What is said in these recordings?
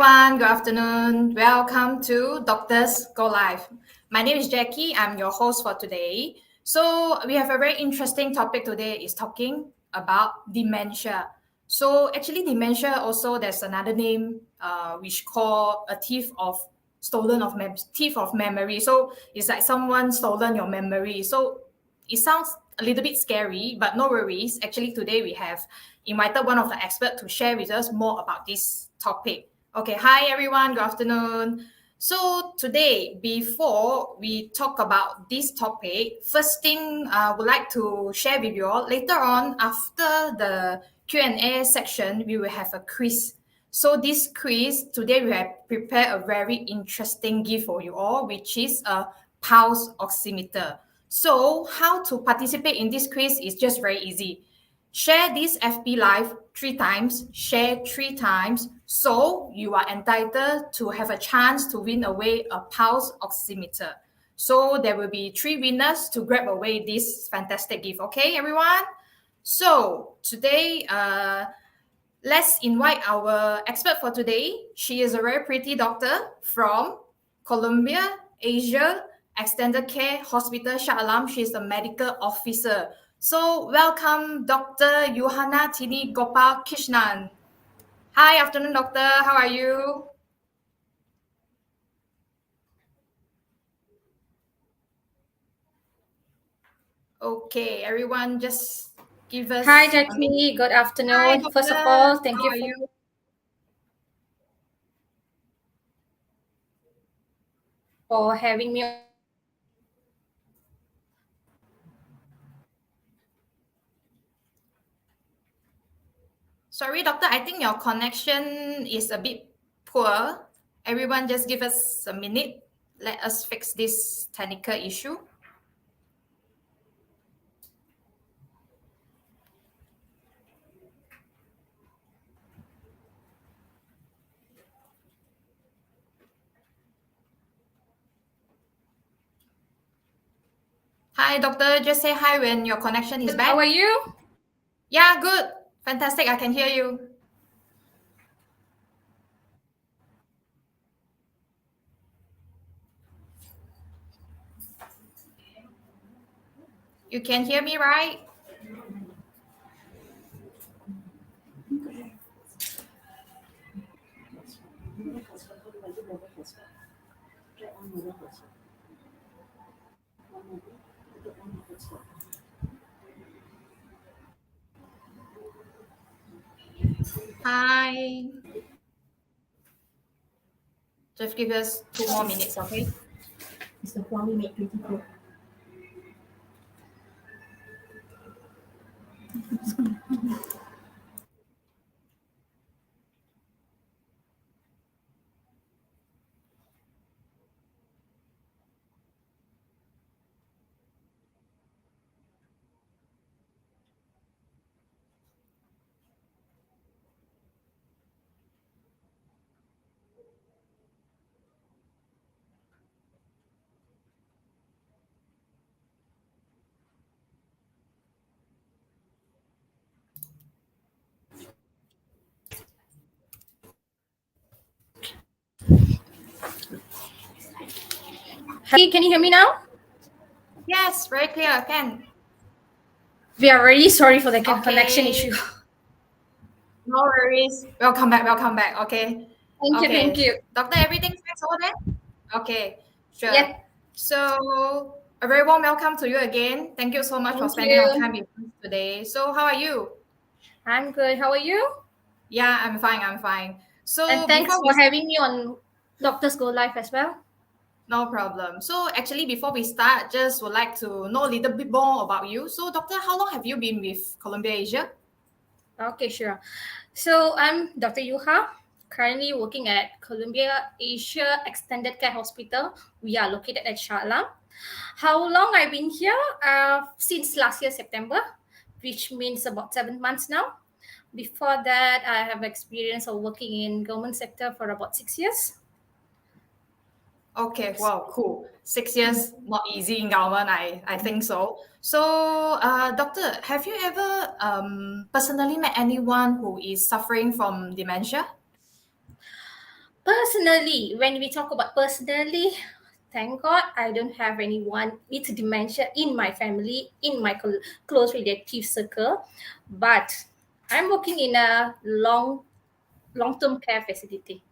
everyone, good afternoon. Welcome to Doctors Go Live. My name is Jackie. I'm your host for today. So we have a very interesting topic today is talking about dementia. So actually dementia also there's another name which called a thief of memory. So it's like someone stolen your memory. So it sounds a little bit scary, but no worries. Actually today we have invited one of the experts to share with us more about this topic. Okay, hi everyone, good afternoon. So today, before we talk about this topic, first thing I would like to share with you all, later on after the Q&A section, we will have a quiz. So this quiz, today we have prepared a very interesting gift for you all, which is a pulse oximeter. So how to participate in this quiz is just very easy. Share this FB Live 3 times, share 3 times, so you are entitled to have a chance to win away a pulse oximeter. So there will be 3 winners to grab away this fantastic gift. Okay, everyone? So today, let's invite our expert for today. She is a very pretty doctor from Columbia, Asia, Extended Care Hospital, Shah Alam. She is a medical officer. So welcome, Dr. Yuhanantini Gopal Kishnam. Hi, afternoon, doctor. How are you? Okay, everyone, just give us. Hi, Jackie. Good afternoon. Hi, doctor. First of all, thank How you are you for having me. Sorry, doctor, I think your connection is a bit poor. Everyone, just give us a minute. Let us fix this technical issue. Hi, doctor. Just say hi when your connection is back. How are you? Yeah, good. Fantastic. I can hear you. You can hear me, right? Hi. Just give us 2 more minutes, okay? It's the Huawei Mate 20 Pro. Hey, can you hear me now? Yes, very clear. Can. We are really sorry for the connection issue. No worries. Welcome back. Welcome back. Okay. Thank you. Doctor, everything's fine over there? Okay, sure. Yes. So, a very warm welcome to you again. Thank you so much for Thank spending your you. time with us today. So, how are you? I'm good. How are you? Yeah, I'm fine. I'm fine. So, And thanks before we for having me on Doctors Go Live as well. No problem. So actually, before we start, just would like to know a little bit more about you. So, doctor, how long have you been with Columbia Asia? Okay, sure. So I'm Dr. Yuha, currently working at Columbia Asia Extended Care Hospital. We are located at Shah Alam. How long I've been here? Since last year, September, which means about 7 months now. Before that, I have experience of working in government sector for about 6 years. Okay, wow, cool. 6 years, not easy in government, I think so. So, doctor, have you ever personally met anyone who is suffering from dementia? Personally, when we talk about personally, thank God I don't have anyone with dementia in my family, in my close relative circle. But I'm working in a long-term care facility.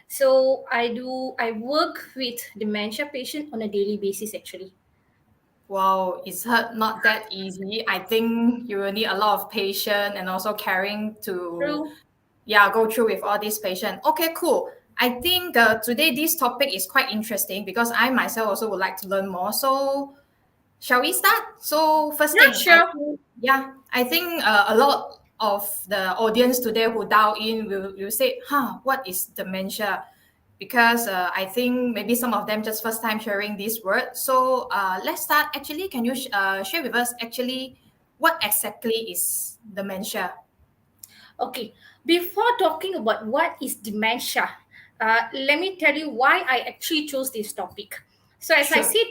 So I work with dementia patient on a daily basis actually. Wow, it's not that easy. I think you will need a lot of patience and also caring to, True. go through with all these patients. Okay, cool. I think today this topic is quite interesting because I myself also would like to learn more. So, shall we start? So, first Yeah, thing, sure. I think a lot of the audience today who dial in will say, what is dementia? Because I think maybe some of them just first time hearing this word. So let's start. Actually, can you share with us actually what exactly is dementia? Okay, before talking about what is dementia, let me tell you why I actually chose this topic. So, as I Sure. said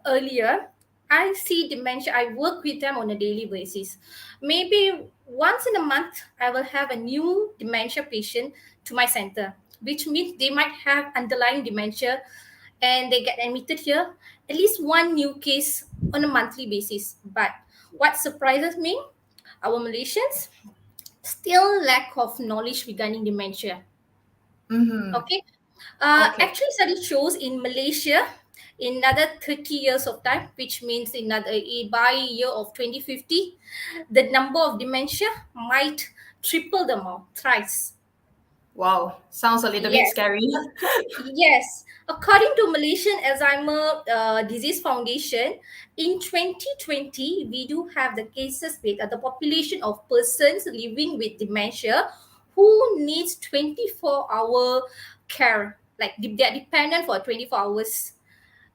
earlier, I see dementia, I work with them on a daily basis. Maybe once in a month, I will have a new dementia patient to my center, which means they might have underlying dementia and they get admitted here, at least one new case on a monthly basis. But what surprises me, our Malaysians still lack of knowledge regarding dementia. Mm-hmm. Okay. Okay. Actually, study shows in Malaysia, in another 30 years of time, which means in another by year of 2050, the number of dementia might triple the amount, thrice. Wow. Sounds a little bit Yes. scary. Yes, according to Malaysian Alzheimer Disease Foundation, in 2020, we do have the cases with the population of persons living with dementia who needs 24-hour care, like they are dependent for 24 hours.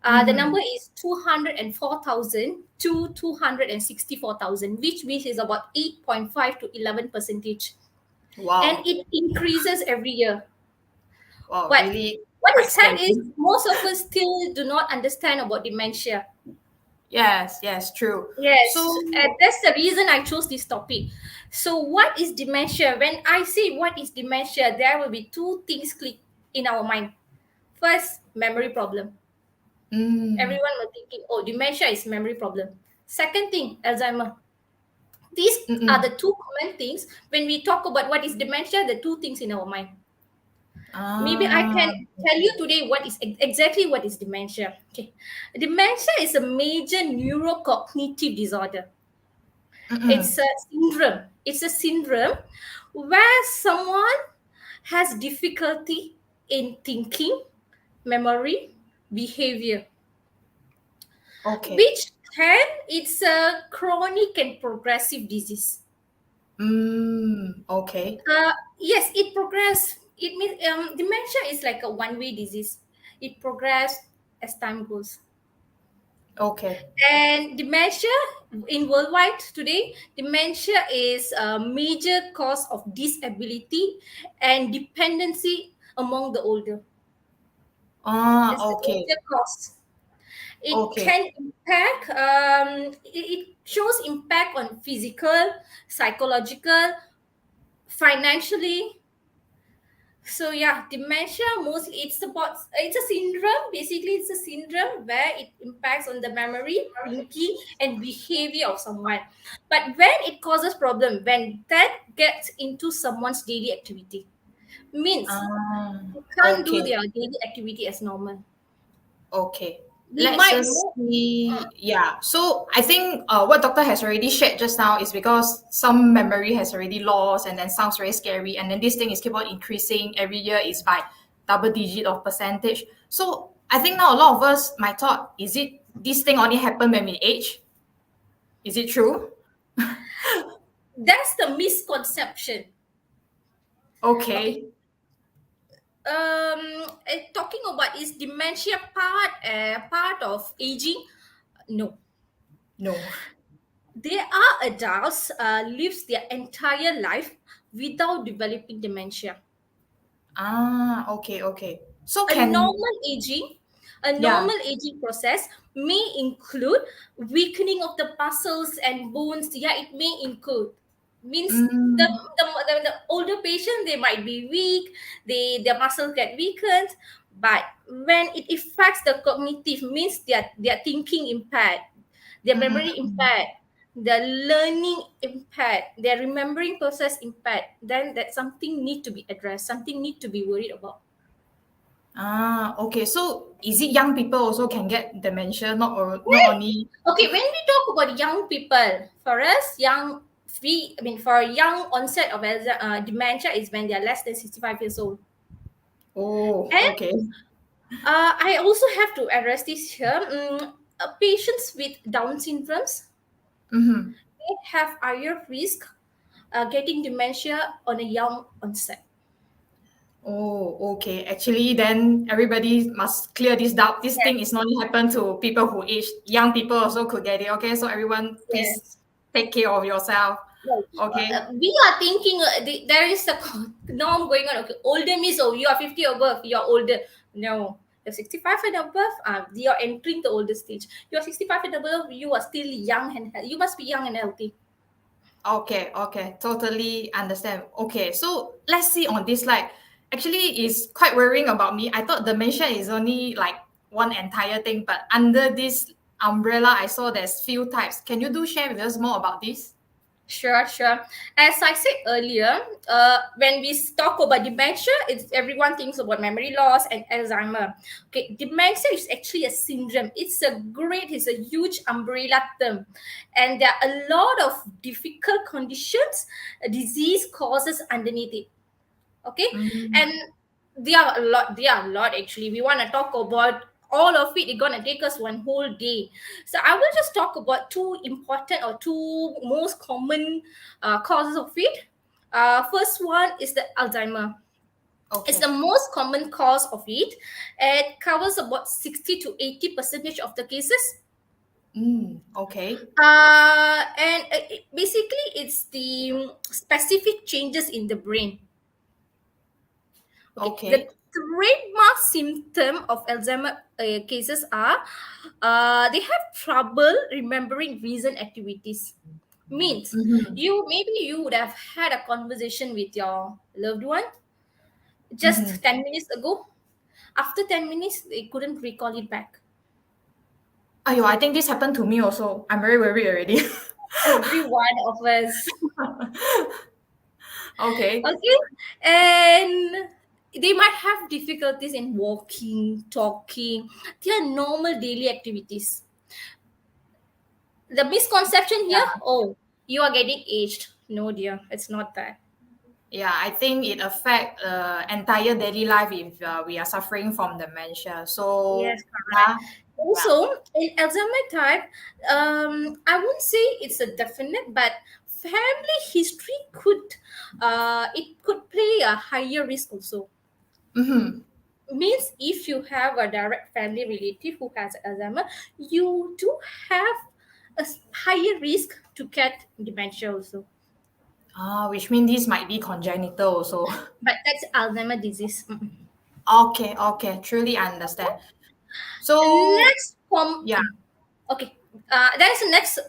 The Mm-hmm. number is 204,000 to 264,000, which means is about 8.5 to 11 percentage. And Wow. it increases every year. Wow. But Really what quite is sad scary. is most of us still do not understand about dementia. Yes. Yes. True. Yes, and So. that's the reason I chose this topic. So, what is dementia? When I say what is dementia, there will be two things click in our mind. First, memory problem. Mm, Everyone will thinking, oh, dementia is memory problem. Second thing, Alzheimer. These are mm-mm. the two common things when we talk about what is dementia. The two things in our mind. Maybe I can tell you Okay. today what is exactly what is dementia. Okay, dementia is a major neurocognitive disorder. Mm-mm. It's a syndrome. It's a syndrome where someone has difficulty in thinking, memory, behavior, Okay. which can it's a chronic and progressive disease. Okay. Yes, it progress. It means dementia is like a one-way disease. It progress as time goes. Okay. And dementia in worldwide today, dementia is a major cause of disability and dependency among the older. It's the Okay. major cause. It Okay. can impact. It shows impact on physical, psychological, financially. So yeah, dementia mostly it's a syndrome. Basically, it's a syndrome where it impacts on the memory, thinking, and behavior of someone. But when it causes problem, when that gets into someone's daily activity, means Ah, they can't do okay. their daily activity as normal. Okay. We Let's might just know. see. Yeah. So I think what doctor has already shared just now is because some memory has already lost and then sounds very scary. And then this thing is keep on increasing every year is by double digit of percentage. So I think now a lot of us might thought, is it this thing only happen when we age? Is it true? That's the misconception. Okay. Okay. Talking about is dementia part of aging? No. No. There are adults lives their entire life without developing dementia. Okay, okay. So A can normal aging, a yeah. normal aging process may include weakening of the muscles and bones. Yeah, it may include. Means Mm. the older patient, they might be weak, their muscles get weakened, but when it affects the cognitive, means their thinking impaired, their memory impaired, their learning impaired, their remembering process impaired, then that something need to be addressed, something need to be worried about. Okay. So is it young people also can get dementia, not only? Okay, when we talk about young people, for us, for young onset of dementia is when they are less than 65 years old. Oh, And okay. I also have to address this here. Patients with Down syndromes, Mm-hmm. they have higher risk getting dementia on a young onset. Oh, okay. Actually, then everybody must clear this doubt. This thing is not only happen to people who age. Young people also could get it. Okay, so everyone, please Yes. take care of yourself. Well, Okay. we are thinking there is a norm going on. Okay, older means, oh, you are 50 or above, you are older. No, you're 65 and above, you are entering the older stage. You are 65 and above, you are still young and you must be young and healthy. Okay. Totally understand. Okay, so let's see on this slide. Actually, it's quite worrying about me. I thought dementia is only like one entire thing, but under this umbrella, I saw there's few types. Can you do share with us more about this? Sure, sure. As I said earlier, when we talk about dementia, it's everyone thinks about memory loss and Alzheimer. Okay, dementia is actually a syndrome. It's a huge umbrella term, and there are a lot of difficult conditions, disease causes underneath it. Okay, Mm. and there are a lot actually. We want to talk about all of it. It's gonna take us one whole day, so I will just talk about two important or two most common causes of it. First one is the Alzheimer. It's the Okay. most common cause of it. It covers about 60 to 80% of the cases. Okay. Basically it's the specific changes in the brain. Okay, the Okay. trademark symptom of Alzheimer cases are they have trouble remembering recent activities. Means Mm-hmm. you would have had a conversation with your loved one Mm-hmm. just 10 minutes ago. After 10 minutes, they couldn't recall it back. Ayo, I think this happened to me also. I'm very worried already. Every one of us. Okay. Okay, and they might have difficulties in walking, talking. They are normal daily activities. The misconception here, Yeah. oh, you are getting aged. No, dear, it's not that. Yeah, I think it affect entire daily life if we are suffering from dementia. Yes, So correct. yeah, yeah. Also, in Alzheimer type, I won't say it's a definite, but family history could play a higher risk also. Mm-hmm. Means if you have a direct family relative who has Alzheimer, you do have higher risk to get dementia also. Which means this might be congenital also. But that's Alzheimer disease. Mm. Okay, truly understand. So Next form. yeah, Okay. That is the next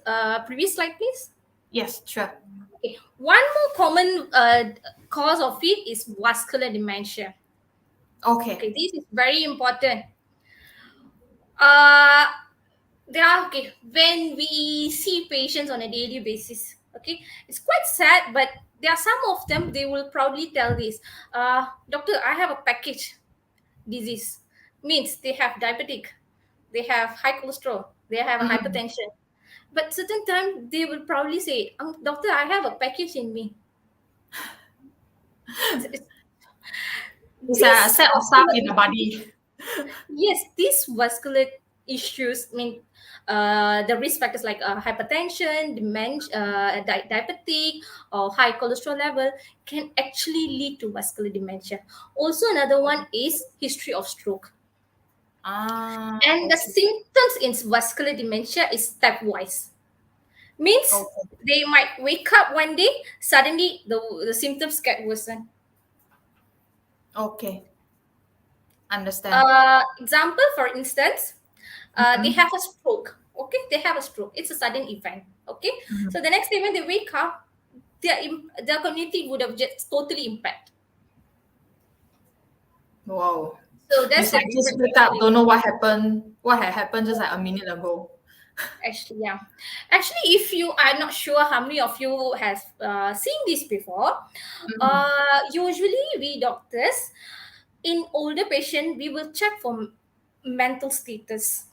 previous slide, please. yes, sure. Okay. One more common cause of it is vascular dementia. Okay. Okay, this is very important. Uh, there are okay when we see patients on a daily basis. Okay, it's quite sad, but there are some of them they will proudly tell this. Doctor, I have a package disease. Means they have diabetic, they have high cholesterol, they have a Mm. hypertension. But certain time they will proudly say, doctor, I have a package in me. It's- It's a This set of stuff vascular in the issues, body. yes, these vascular issues mean the risk factors like hypertension, dementia, diabetic, or high cholesterol level can actually lead to vascular dementia. Also, another one is history of stroke. And the Okay. symptoms in vascular dementia is stepwise. Means Okay. they might wake up one day, suddenly the symptoms get worsen. Okay. Understand. Example, for instance, they Mm-hmm. have a stroke. Okay, they have a stroke. It's a sudden event. Okay, so the next day when they wake up, their community would have just totally impacted. Wow. So that's It's the like just difference wake up, actually. don't know what had happened just like a minute ago. Actually, yeah. Actually, if you, I'm not sure how many of you have seen this before. Mhm. Usually, we doctors in older patient, we will check for mental status.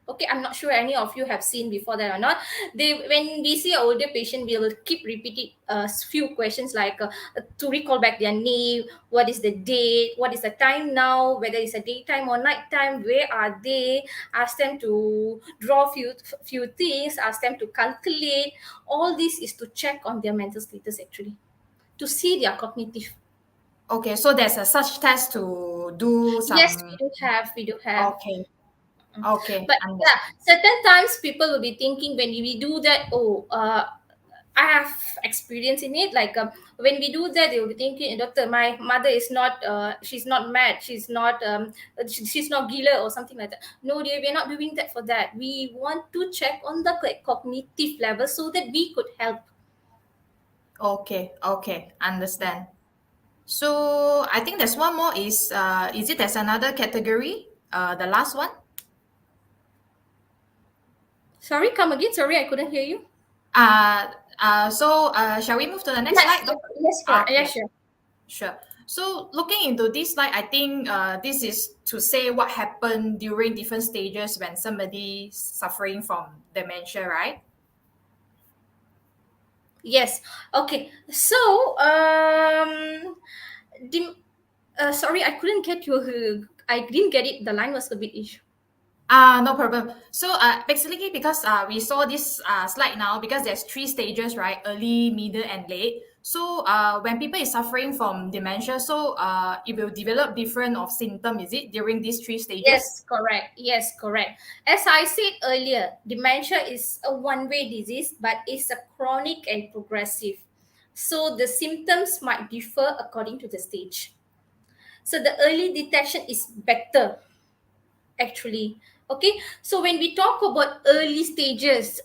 Okay, I'm not sure any of you have seen before that or not. They, when we see an older patient, we will keep repeating a few questions like to recall back their name, what is the date, what is the time now, whether it's a daytime or nighttime, where are they, ask them to draw few things, ask them to calculate. All this is to check on their mental status actually, to see their cognitive. Okay, so there's a such test to do Yes, some. we do have. Okay, okay, But yeah, understand. certain times people will be thinking when we do that, oh, I have experience in it. Like when we do that, they will be thinking, doctor, my mother is not, she's not mad, she's not gila or something like that. No, dear, we're not doing that for that. We want to check on the cognitive level so that we could help. Okay, okay, understand. So I think there's one more is it there's another category? The last one? Sorry, come again. Sorry, I couldn't hear you. Shall we move to the next Yes, slide, Doctor? yes, sure. Yeah, Okay, sure. sure. So looking into this slide, I think this is to say what happened during different stages when somebody suffering from dementia, right? Yes. Okay. So, dim- sorry, I couldn't get you. I didn't get it. The line was a bit issue. No problem. So, basically, because we saw this slide now, because there's three stages, right? Early, middle, and late. So, when people is suffering from dementia, so it will develop different of symptom, is it, during these three stages? Yes, correct. Yes, correct. As I said earlier, dementia is a one-way disease, but it's a chronic and progressive. So the symptoms might differ according to the stage. So the early detection is better actually. Okay, so when we talk about early stages,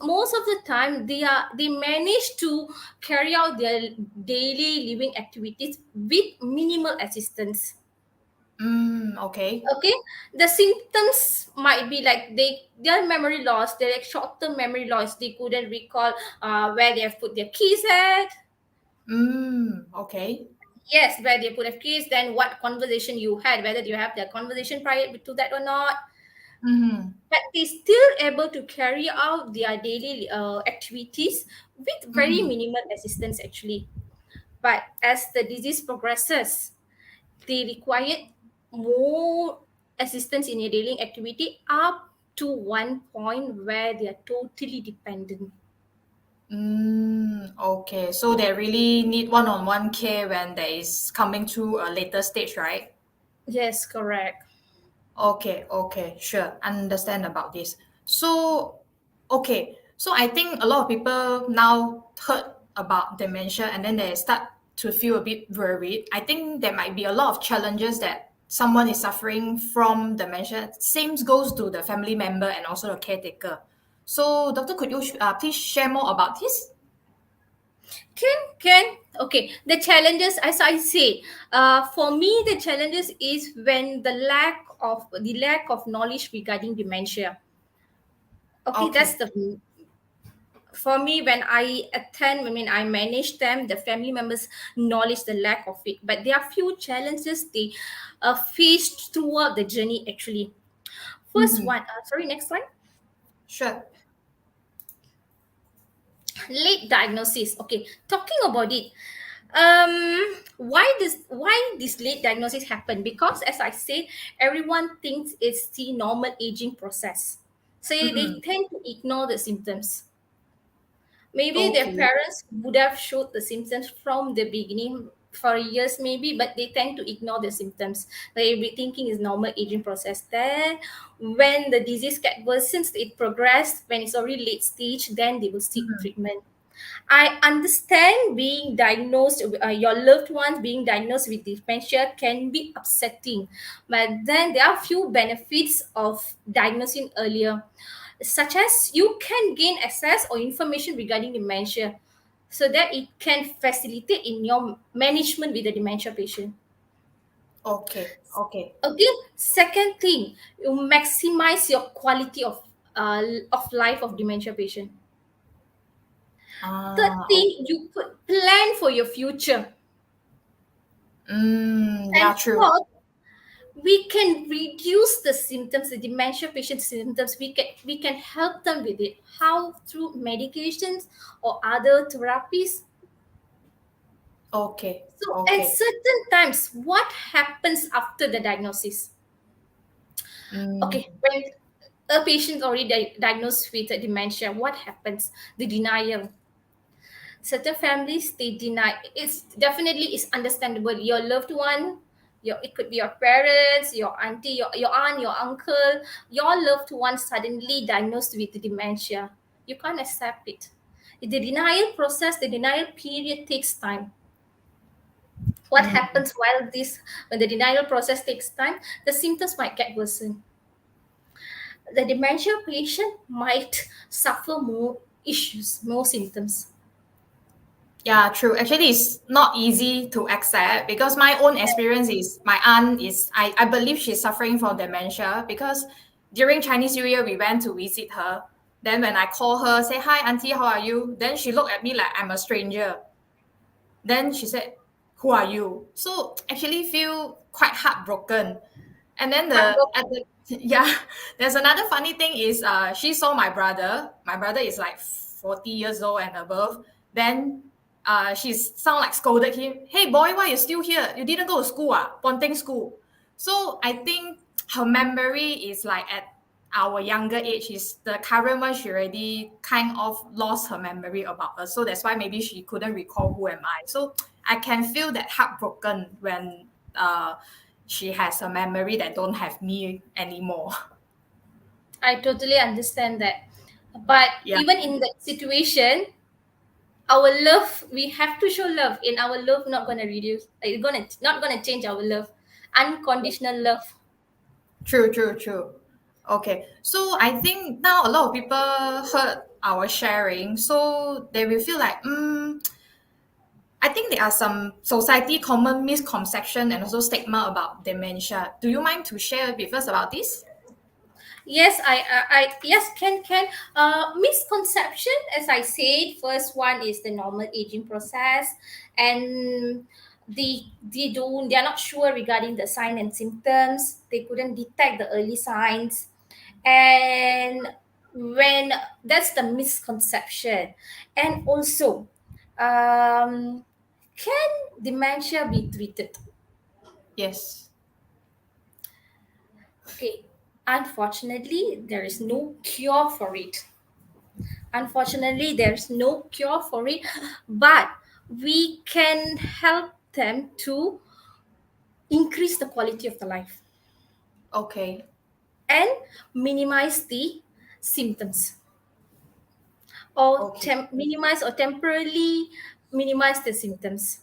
most of the time they manage to carry out their daily living activities with minimal assistance. Okay. Okay, the symptoms might be like their memory loss, their like short-term memory loss, they couldn't recall where they have put their keys at. Okay. Yes, where they put their keys, then what conversation you had, whether you have the conversation prior to that or not. Mm-hmm. But they still able to carry out their daily activities with very Mm-hmm. minimal assistance actually. But as the disease progresses, they require more assistance in their daily activity up to one point where they are totally dependent. Okay. So they really need one-on-one care when there is coming to a later stage, right? Yes, correct. Okay, okay, sure. Understand about this. So, okay. So I think a lot of people now heard about dementia and then they start to feel a bit worried. I think there might be a lot of challenges that someone is suffering from dementia. Same goes to the family member and also the caretaker. So, doctor, could you please share more about this? Can okay. The challenges, as I say, for me, the challenges is when the lack of knowledge regarding dementia. Okay, that's Okay. the for me when I attend, I mean I manage them, the family members knowledge the lack of it, but there are few challenges they faced throughout the journey actually. First Mm-hmm. one, sorry, next slide. Sure. Late diagnosis. Okay, talking about it, why this late diagnosis happen? Because as I said, everyone thinks it's the normal aging process, so they Mm-hmm. tend to ignore the symptoms. Maybe their Okay. parents would have showed the symptoms from the beginning for years, maybe, but they tend to ignore the symptoms. They be thinking is normal aging process. Then, when the disease get worse, since it progressed, when it's already late stage, then they will seek Mm-hmm. treatment. I understand being diagnosed, your loved ones being diagnosed with dementia can be upsetting, but then there are few benefits of diagnosing earlier, such as you can gain access or information regarding dementia. so that it can facilitate in your management with the dementia patient. Okay. Okay. Okay, second thing, you maximize your quality of life of dementia patient. Third Ah. thing, you could plan for your future. Yeah, And true. fourth, we can reduce the symptoms, the dementia patient symptoms. We can help them with it. How? Through medications or other therapies. Okay. So at Okay. certain times, what happens after the diagnosis? Mm, Okay, when a patient already diagnosed with dementia, what happens? The denial. Certain families, they deny. It's definitely is understandable. Your loved one, it could be your parents, your auntie, your aunt, your uncle, your loved one suddenly diagnosed with dementia. You can't accept it. The denial process, the denial period takes time. What mm. happens when the denial process takes time? The symptoms might get worsened. The dementia patient might suffer more issues, more symptoms. Yeah, true. Actually, it's not easy to accept because my own experience is my aunt is, I believe she's suffering from dementia because during Chinese New Year, we went to visit her. Then when I call her, say, "Hi, auntie, how are you?" Then she looked at me like I'm a stranger. Then she said, "Who are you?" So actually feel quite heartbroken. And then yeah, there's another funny thing is she saw my brother. My brother is like 40 years old and above. Then she sound like scolded him. "Hey boy, why you still here? You didn't go to school, Ponting school." So I think her memory is like at our younger age, is the current one, she already kind of lost her memory about us. So that's why maybe she couldn't recall who am I. So I can feel that heartbroken when she has a memory that don't have me anymore. I totally understand that. But Yeah, even in that situation, our love, we have to show love. In our love, not gonna reduce. It's gonna not gonna change our love. Unconditional love. true, true, true. Okay, so I think now a lot of people heard our sharing, so they will feel like, I think there are some society common misconception and also stigma about dementia. Do you mind to share with us about this? Yes, yes, can. Misconception, as I said, first one is the normal aging process, and they are not sure regarding the sign and symptoms. They couldn't detect the early signs, and when that's the misconception, and also, can dementia be treated? Yes. Okay, unfortunately, there is no cure for it. Unfortunately, there's no cure for it, but we can help them to increase the quality of the life Okay. and minimize the symptoms, or Okay. minimize or temporarily minimize the symptoms.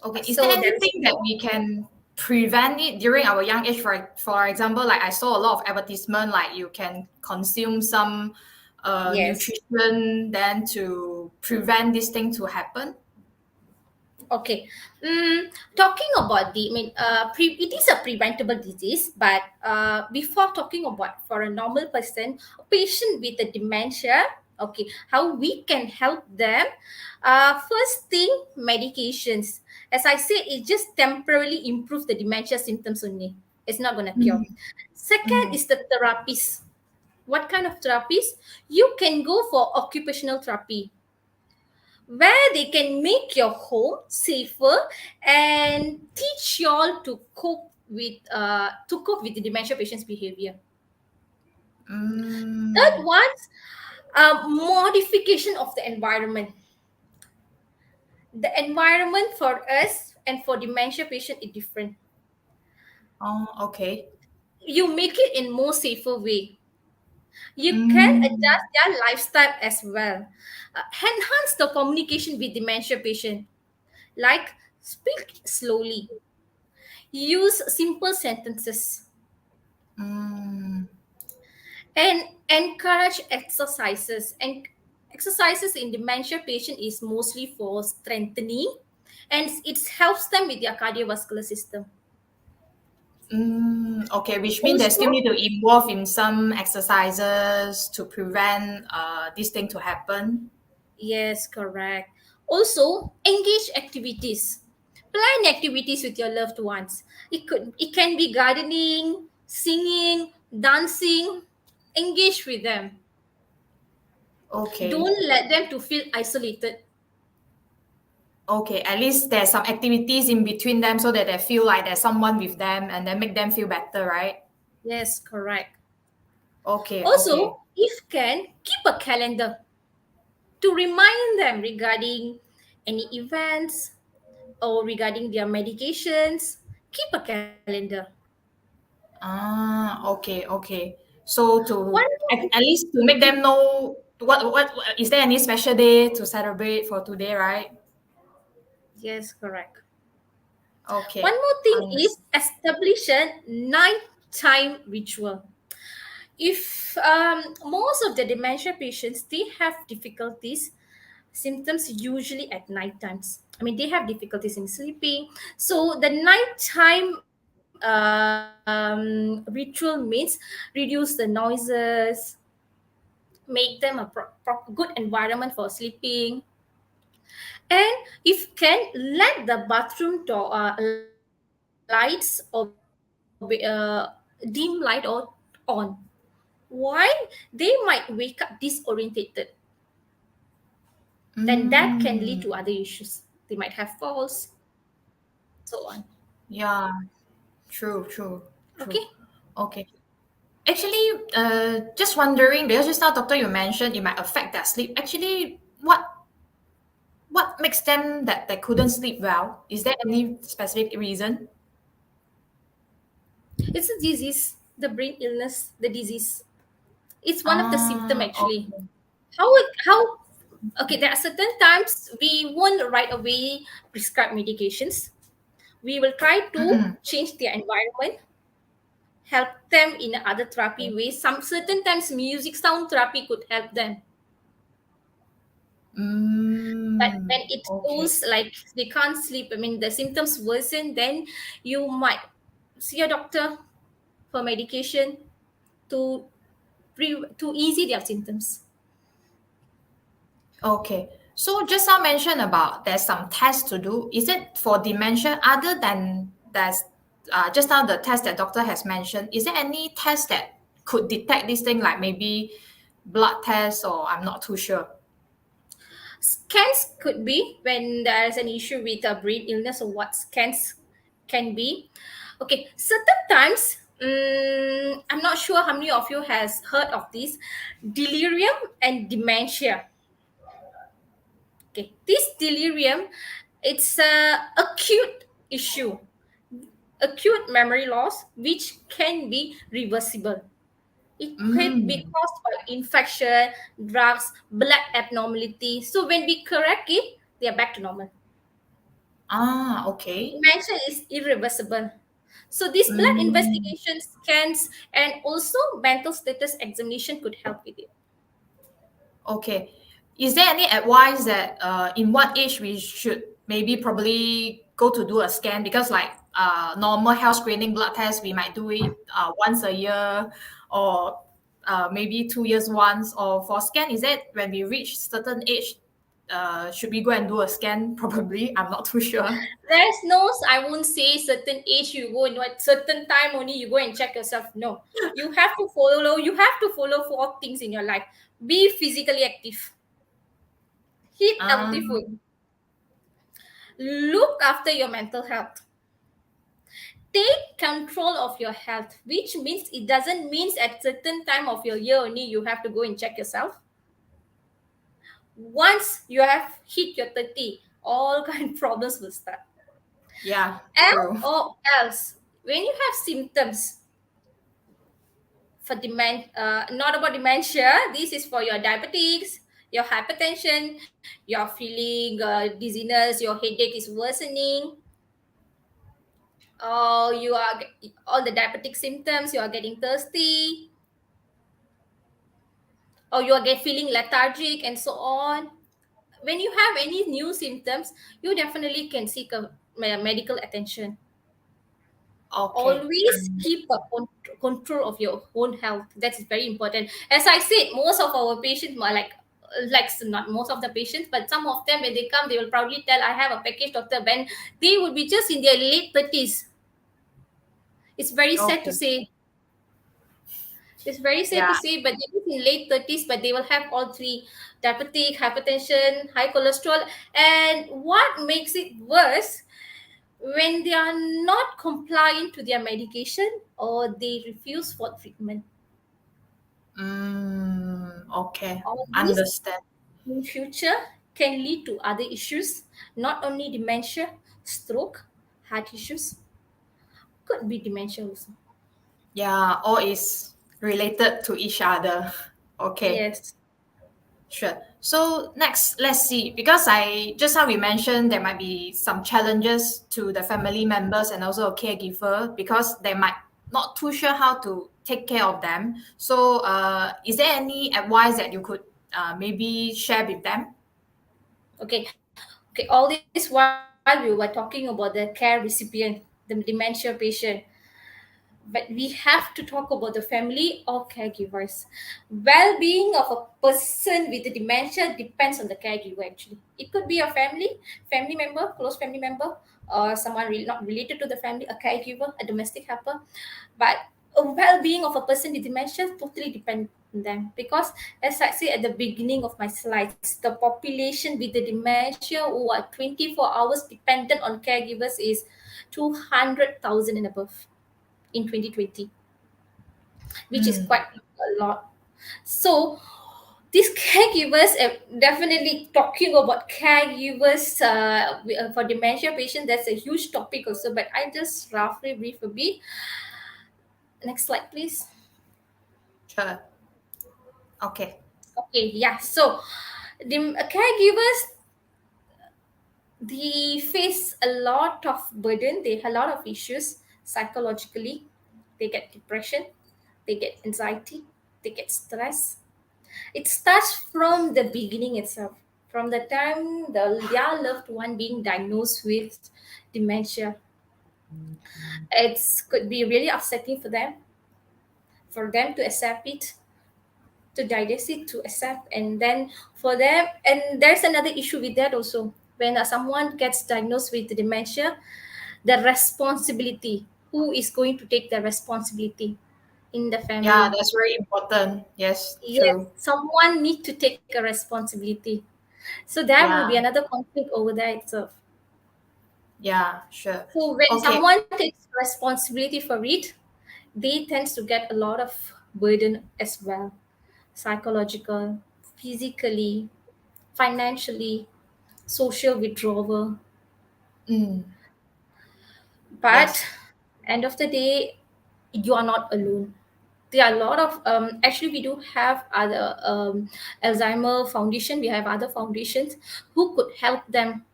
Okay. Is there So there's anything that we can prevent it during our young age? For example, like I saw a lot of advertisement, like you can consume some yes. nutrition then to prevent this thing to happen. Okay. Talking about it is a preventable disease, but before talking about for a normal person, a patient with a dementia, okay, how we can help them? First thing, medications. As I said, it just temporarily improve the dementia symptoms only. It's not gonna cure. Mhm. Second Mhm. is the therapies. What kind of therapies? You can go for occupational therapy where they can make your home safer and teach you all to cope with the dementia patient's behavior. Third Mm. one, modification of the environment. The environment for us and for dementia patient is different. Oh, okay. You make it in more safer way. You can Mm. adjust their lifestyle as well. Enhance the communication with dementia patient, like speak slowly, use simple sentences, Mm. and encourage exercises and exercises in dementia patient is mostly for strengthening, and it helps them with their cardiovascular system. Okay, which means they still Also, need to involve in some exercises to prevent this thing to happen. yes, correct. Also, engage activities. Plan activities with your loved ones. It can be gardening, singing, dancing. Engage with them. Okay. Don't let them to feel isolated. Okay, at least there's some activities in between them so that they feel like there's someone with them and then make them feel better, right? Yes, correct. Okay, okay. Also, if can, keep a calendar to remind them regarding any events or regarding their medications. Keep a calendar. Okay, okay. So One to more, at least to make them know what is there any special day to celebrate for today, right? yes, correct. One Okay. more thing is Understand. establish a nighttime ritual. If most of the dementia patients they have difficulties symptoms usually at night times. I mean, they have difficulties in sleeping. So the nighttime ritual means reduce the noises, make them a good environment for sleeping, and if can let the bathroom door lights or dim light or on. Why? They might wake up disorientated. Then that can lead to other Mm, issues. They might have falls, so on. yeah, true, true, Okay. true. Okay. Actually, just wondering, because just now, doctor, you mentioned it might affect their sleep. Actually, what makes them that they couldn't sleep well? Is there any specific reason? It's a disease, the brain illness, the disease. It's one of the symptom actually. Okay. How okay, there are certain times we won't right away prescribe medications. We will try to Mm-mm. change their environment, help them in other therapy ways. Some certain times music sound therapy could help them. But when it Okay. goes like they can't sleep, I mean the symptoms worsen, then you might see a doctor for medication to to ease their symptoms. Okay. So just now mentioned about there's some tests to do. Is it for dementia other than that's just now the test that doctor has mentioned? Is there any test that could detect this thing like maybe blood test or I'm not too sure. Scans could be when there is an issue with a brain illness, or what scans can be. Okay, certain times, I'm not sure how many of you has heard of this delirium and dementia. Okay, this delirium, it's a acute issue, acute memory loss, which can be reversible. It could be Mm. caused by infection, drugs, blood abnormality. So when we correct it, they are back to normal. Okay. Dementia is irreversible. So these blood Mm. investigation scans and also mental status examination could help with it. Okay. Is there any advice that in what age we should maybe probably go to do a scan? Because like normal health screening blood test, we might do it once a year or maybe 2 years once. Or for scan, is that when we reach certain age, should we go and do a scan? Probably. I'm not too sure. There's no, I won't say certain age you go and at certain time only you go and check yourself. No, you have to follow four things in your life. Be physically active, eat healthy Um, food, look after your mental health, take control of your health, which means it doesn't mean at certain time of your year only you have to go and check yourself. Once you have hit your 30, all kind of problems will start. yeah, And true. or else, when you have symptoms for not about dementia, this is for your diabetes, your hypertension, you're feeling dizziness, your headache is worsening, you are all the diabetic symptoms, you are getting thirsty, or you are feeling lethargic and so on. When you have any new symptoms, you definitely can seek a medical attention. Okay. Always keep a control of your own health. That's very important. As I said, most of our patients are not most of the patients, but some of them when they come, they will proudly tell, I have a package doctor, when they would be just in their late 30s. It's very sad to Okay. say. It's very sad Yeah. to say, but they are in late 30s, but they will have all three: diabetic, hypertension, high cholesterol. And what makes it worse, when they are not compliant to their medication or they refuse for treatment. Okay. All this Understand. in future can lead to other issues, not only dementia, stroke, heart issues, could be dementia also. Yeah, all is related to each other. Okay. Yes. Sure. So next, let's see, because I just now we mentioned there might be some challenges to the family members and also a caregiver because they might not too sure how to take care of them. So, is there any advice that you could maybe share with them? Okay. Okay. All this while we were talking about the care recipient, the dementia patient, but we have to talk about the family or caregivers. Well-being of a person with the dementia depends on the caregiver. Actually, it could be a family member, close family member, or someone not related to the family, a caregiver, a domestic helper. But a well-being of a person with dementia totally depends on them, because as I said at the beginning of my slides, the population with the dementia who are 24 hours dependent on caregivers is 200,000 and above in 2020, which is Mm, quite a lot. So these caregivers, definitely talking about caregivers for dementia patients, that's a huge topic also, but I just roughly brief a bit. Next slide, please. sure. Okay. Okay, yeah. So the caregivers, they face a lot of burden. They have a lot of issues psychologically. They get depression, they get anxiety, they get stress. It starts from the beginning itself, from the time their loved one being diagnosed with dementia. It could be really upsetting for them to accept it, to digest it, to accept, and then for them. And there's another issue with that also. When someone gets diagnosed with dementia, the responsibility, who is going to take the responsibility in the Yeah, family? that's very important. Yes, Yes, true. someone need to take a responsibility. So there will be Yeah, another conflict over there itself. yeah, sure. So when Okay. someone takes responsibility for it, they tends to get a lot of burden as well, psychological, physically, financially, social withdrawal. Mm, But yes. end of the day, you are not alone. There are a lot of actually we do have other Alzheimer Foundation. We have other foundations who could help them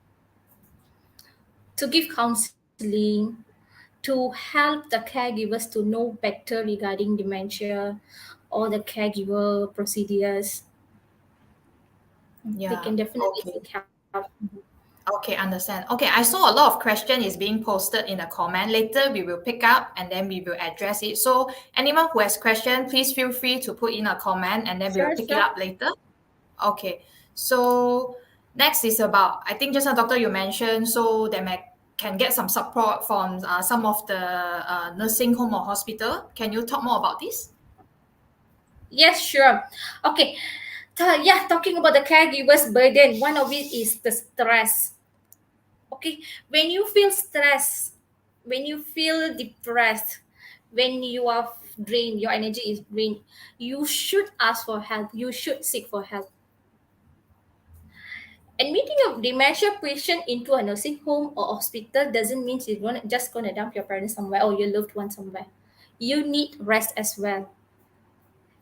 to give counseling, to help the caregivers to know better regarding dementia or the caregiver procedures. They Yeah. can definitely Okay. seek help. Okay, understand. Okay, I saw a lot of question is being posted in the comment. Later we will pick up and then we will address it. So anyone who has question, please feel free to put in a comment and then we will Sure, pick it sure. up later. Okay. So next is about, I think just now doctor you mentioned, so they can get some support from some of the nursing home or hospital. Can you talk more about this? Yes, sure. Okay. Yeah, talking about the caregivers burden, one of it is the stress. Okay, when you feel stress, when you feel depressed, when you are drained, your energy is drained, you should ask for help, you should seek for help. Admitting a dementia patient into a nursing home or hospital doesn't mean just gonna dump your parents somewhere or your loved one somewhere. You need rest as well.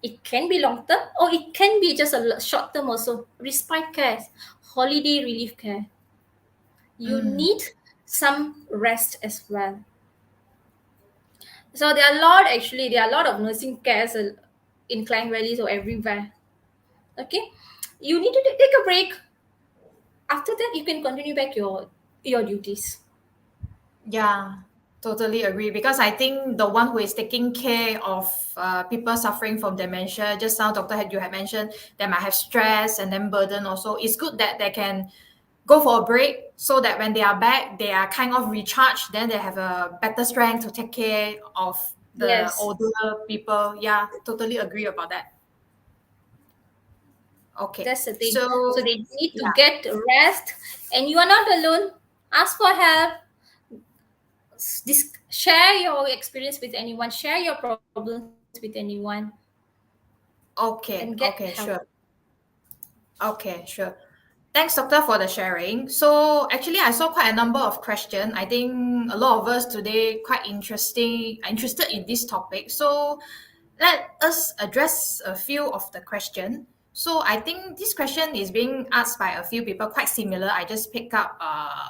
It can be long term or it can be just a short term also. Respite care, holiday relief care. You Mm, need some rest as well. So there are a lot, actually, there are a lot of nursing cares in Klang Valleys or everywhere. Okay, you need to take a break. After that, you can continue back your duties. Yeah, totally agree. Because I think the one who is taking care of people suffering from dementia, just now, you had mentioned they might have stress and then burden also. It's good that they can go for a break so that when they are back, they are kind of recharged. Then they have a better strength to take care of the Yes, older people. Yeah, totally agree about that. Okay, that's the thing. So so they need to yeah. get rest, and you are not alone. Ask for help. Share your experience with anyone. Share your problems with anyone, and get Okay, help. okay, sure. Okay, sure. Thanks, Doctor, for the sharing. So actually, I saw quite a number of questions. I think a lot of us today quite interested in this topic. So let us address a few of the question. So I think this question is being asked by a few people, quite similar. I just pick up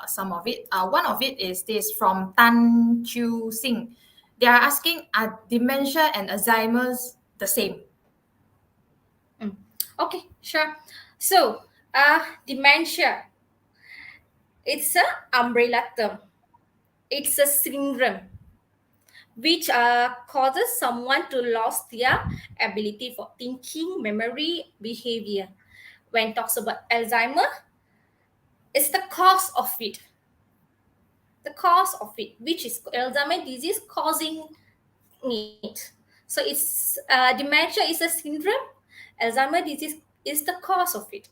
some of it. One of it is this from Tan Chu Sing. They are asking, are dementia and Alzheimer's the same? Okay, sure. So, dementia, it's a umbrella term. It's a syndrome which causes someone to lose their ability for thinking, memory, behavior. When talks about Alzheimer, it's the cause of it. The cause of it, which is Alzheimer disease causing it. So it's dementia is a syndrome. Alzheimer disease is the cause of it.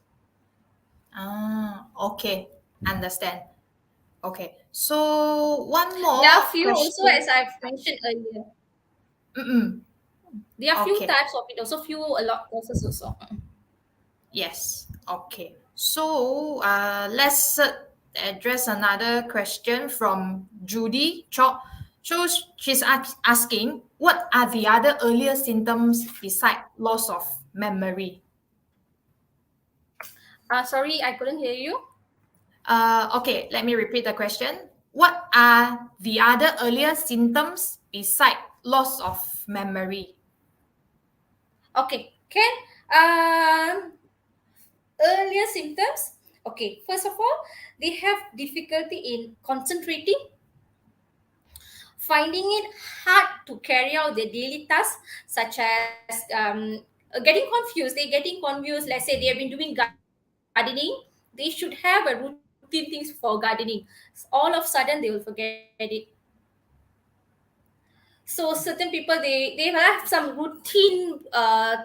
Ah, okay. Understand. Okay. So one There are more few also, question. as I've mentioned earlier. Mm-mm. There are few Okay. types of it, also few a lot causes also. Yes. Okay. So let's address another question from Judy Chok. So she's asking, what are the other earlier symptoms beside loss of memory? Sorry, I couldn't hear you. Okay, let me repeat the question. What are the other earlier symptoms beside loss of memory? Okay, can um earlier symptoms. Okay, first of all, they have difficulty in concentrating, finding it hard to carry out their daily tasks, such as getting confused. They're getting confused. Let's say they have been doing gardening, they should have a routine things for gardening. All of a sudden, they will forget it. So certain people, they have some routine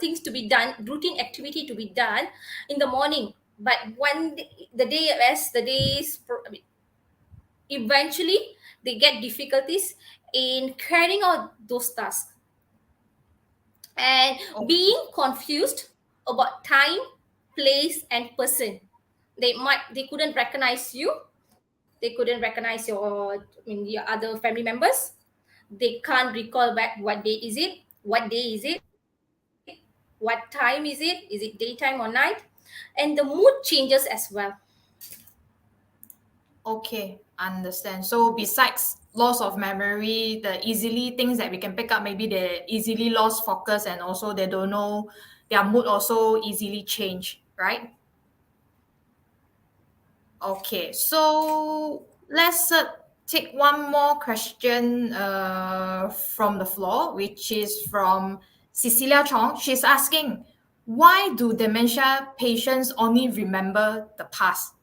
things to be done, routine activity to be done in the morning. But when the day as the days eventually they get difficulties in carrying out those tasks, and Okay. being confused about time, place, and person. They couldn't recognize you. They couldn't recognize your other family members. They can't recall back what date is it, what day is it, what time is it daytime or night, and the mood changes as well. Okay, understand. So besides loss of memory, the easily things that we can pick up, maybe they easily lost focus and also they don't know their mood also easily change, right? Okay, so let's take one more question from the floor, which is from Cecilia Chong. She's asking, why do dementia patients only remember the past?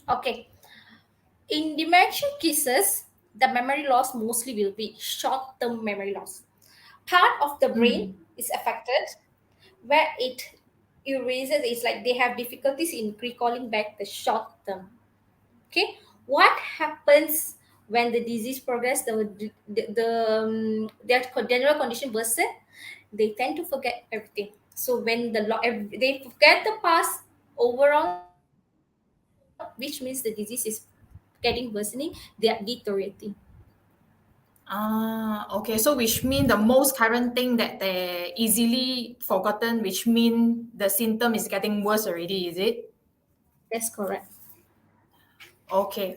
Okay, in dementia cases, the memory loss mostly will be short-term memory loss. Part of the brain Mm. is affected where it erases. It's like they have difficulties in recalling back the short term. Okay, what happens when the disease progress, their general condition worsen? They tend to forget everything. So when they forget the past overall, which means the disease is getting worsening, they are deteriorating. Okay. So which mean the most current thing that they easily forgotten, which mean the symptom is getting worse already, is it? That's correct. Okay,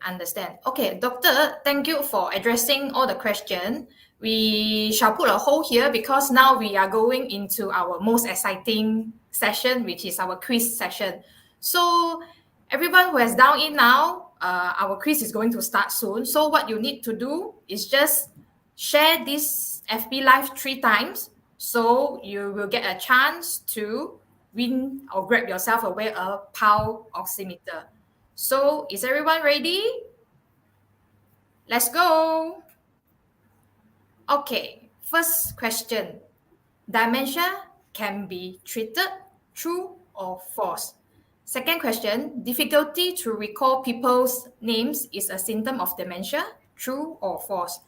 understand. Okay, doctor, thank you for addressing all the questions. We shall put a hold here because now we are going into our most exciting session, which is our quiz session. So everyone who has dialed in now, our quiz is going to start soon. So what you need to do is just share this FB Live 3 times, so you will get a chance to win or grab yourself away a PAL oximeter. So, is everyone ready? Let's go. Okay, first question. Dementia can be treated, true or false? Second question, difficulty to recall people's names is a symptom of dementia, true or false?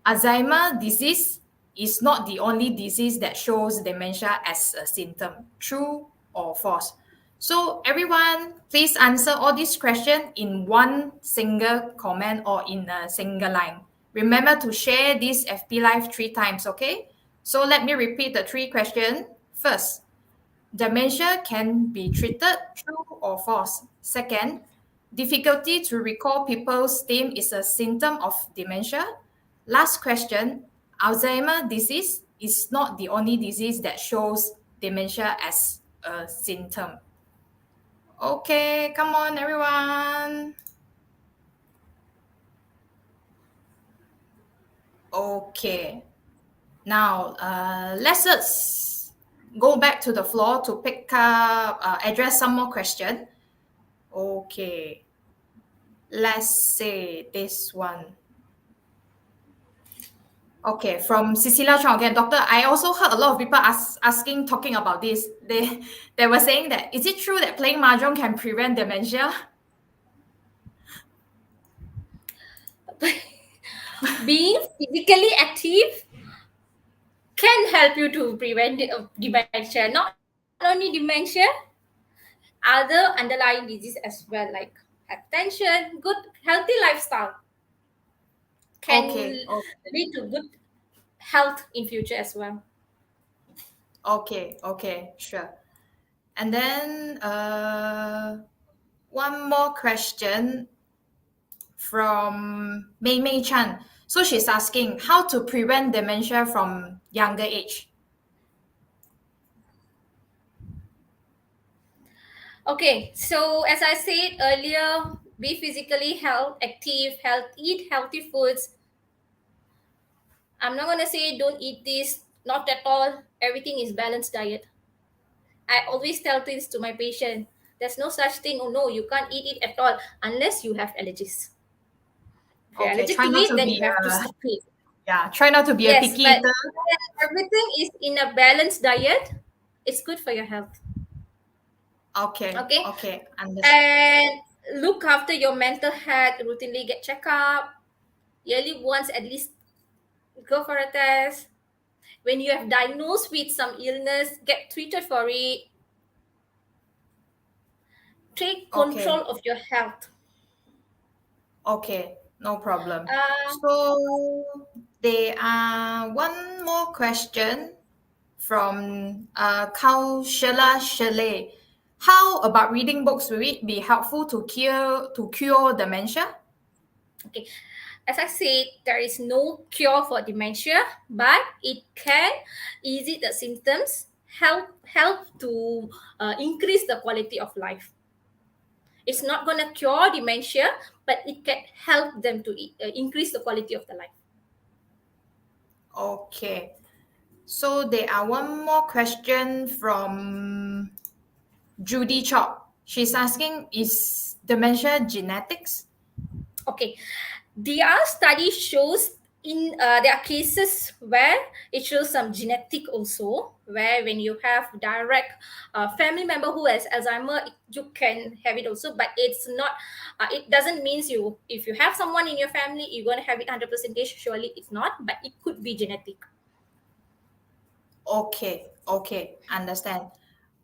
Alzheimer's disease is not the only disease that shows dementia as a symptom, true or false? So everyone, please answer all these questions in one single comment or in a single line. Remember to share this FB Live 3 times, okay? So let me repeat the 3 questions. First, dementia can be treated, true or false? Second, difficulty to recall people's name is a symptom of dementia. Last question, Alzheimer's disease is not the only disease that shows dementia as a symptom. Okay, come on, everyone. Okay. Now, let's go back to the floor to pick up, address some more questions. Okay. Let's say this one. Okay, from Cecilia Chong again. Doctor, I also heard a lot of people talking about this. They were saying that, is it true that playing mahjong can prevent dementia? Being physically active can help you to prevent dementia. Not only dementia, other underlying disease as well, like hypertension. Good healthy lifestyle can lead to good health in future as well. Okay, sure. And then one more question from Mei Mei Chan. So she's asking how to prevent dementia from younger age. Okay, so as I said earlier, be physically active, eat healthy foods. I'm not gonna say don't eat this, not at all. Everything is balanced diet. I always tell this to my patient. There's no such thing, oh no, you can't eat it at all unless you have allergies. If you're allergic to it, then you have to stop it. Yeah, try not to be a picky eater. Everything is in a balanced diet. It's good for your health. Okay. Understand. And look after your mental health. Routinely get checkup. Yearly once at least go for a test. When you have diagnosed with some illness, get treated for it. Take control of your health. Okay, no problem. So there are one more question from 𝘋𝘰𝘤𝘵 𝘓𝘪𝘕. How about reading books? Will it be helpful to cure dementia? Okay, as I said, there is no cure for dementia, but it can ease the symptoms, help to increase the quality of life. It's not going to cure dementia, but it can help them to increase the quality of the life. Okay. So there are one more question from Judy Chop. She's asking, is dementia genetics? Okay. There are studies shows there are cases where it shows some genetic also, where when you have direct family member who has Alzheimer, you can have it also, but it's not, it doesn't mean if you have someone in your family, you're going to have it 100%. Surely it's not, but it could be genetic. Okay, understand.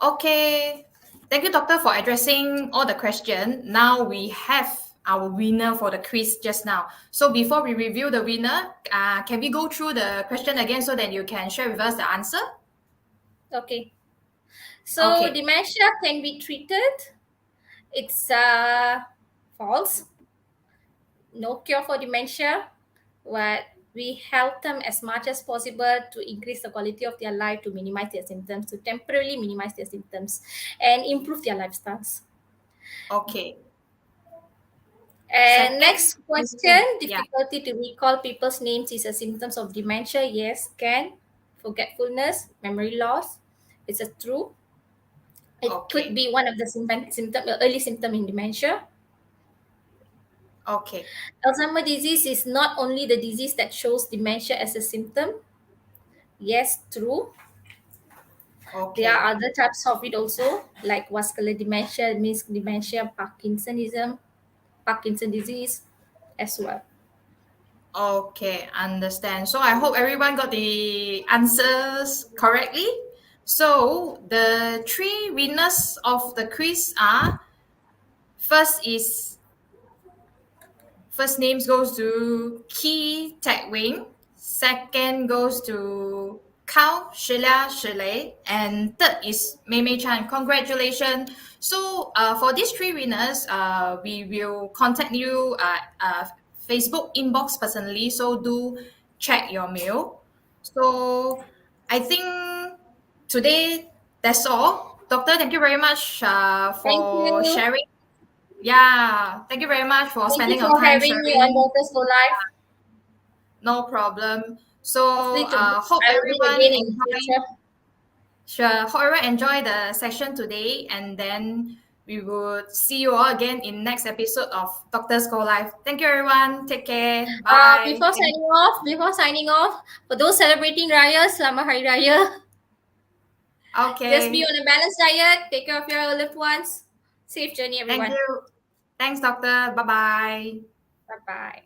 Okay, thank you, doctor, for addressing all the questions. Now we have our winner for the quiz just now. So before we review the winner, can we go through the question again so that you can share with us the answer? Okay. So dementia can be treated. It's False. No cure for dementia, but we help them as much as possible to increase the quality of their life, to minimize their symptoms, to temporarily minimize their symptoms and improve their lifestyles. Okay. And Second next question, yeah. difficulty to recall people's names is a symptom of dementia. Yes, can. Forgetfulness, memory loss. It's a true. It could Okay. be one of the early symptom in dementia. Okay. Alzheimer's disease is not only the disease that shows dementia as a symptom. Yes, true. There Okay. are other types of it also, like vascular dementia, means dementia, Parkinson disease as well. Okay, understand. So I hope everyone got the answers correctly. So the three winners of the quiz are, first names goes to 𝘋𝘰𝘤𝘵, second goes to 𝘋𝘰𝘤𝘵, and third is Mei Chan. Congratulations. So for these three winners, we will contact you Facebook inbox personally. So do check your mail. So I think today that's all. Doctor, thank you very much Thank for you. sharing. Yeah, thank you very much for Thank you spending our for time having me on sharing. Doctors for Life. No problem. Hopefully, So hope I will meet everyone again in the enjoy. future. Sure, hope everyone enjoy the session today, and then we will see you all again in next episode of Doctors Go Live. Thank you, everyone. Take care. Bye. Before signing off, for those celebrating Raya, Selamat Hari Raya. Just be Okay. on a balanced diet. Take care of your loved ones. Safe journey, Thank everyone. you. Thanks, Doctor. Bye bye. Bye bye.